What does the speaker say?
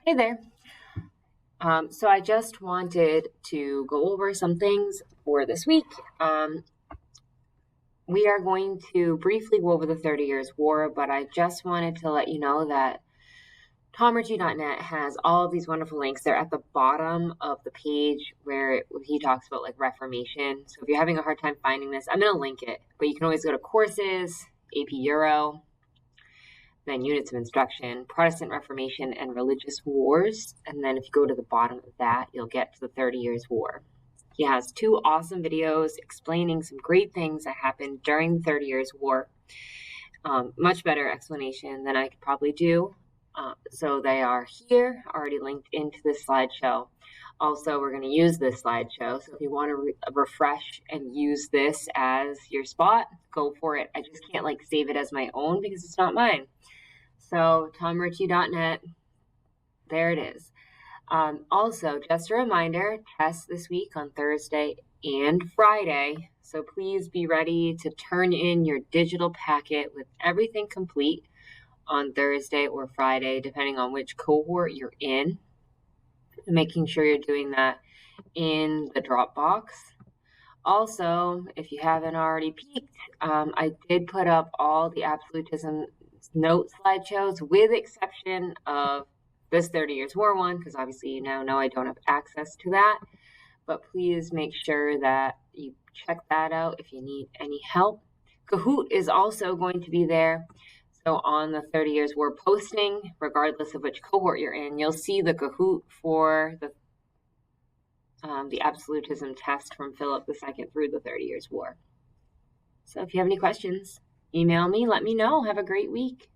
Hey there. So I just wanted to go over some things for this week. We are going to briefly go over the 30 Years' War, but I just wanted to let you know that TomRichie.net has all of these wonderful links. They're at the bottom of the page where he talks about like Reformation. So if you're having a hard time finding this, I'm going to link it, but you can always go to courses, AP Euro, then units of instruction, Protestant Reformation, and religious wars. And then if you go to the bottom of that, you'll get to the 30 Years' War. He has two awesome videos explaining some great things that happened during the 30 Years' War. Much better explanation than I could probably do. So they are here, already linked into this slideshow. Also, we're going to use this slideshow. So if you want to refresh and use this as your spot, go for it. I just can't like save it as my own because it's not mine. So TomRichie.net, there it is. Also, just a reminder, tests this week on Thursday and Friday. So please be ready to turn in your digital packet with everything complete on Thursday or Friday, depending on which cohort you're in. Making sure you're doing that in the Dropbox. Also, if you haven't already peeked, I did put up all the absolutism note slideshows with exception of this 30 Years' War one, because obviously you now know I don't have access to that. But please make sure that you check that out if you need any help. Kahoot is also going to be there. So on the 30 Years' War posting, regardless of which cohort you're in, you'll see the Kahoot for the absolutism test from Philip II through the 30 Years' War. So if you have any questions, email me, let me know. Have a great week.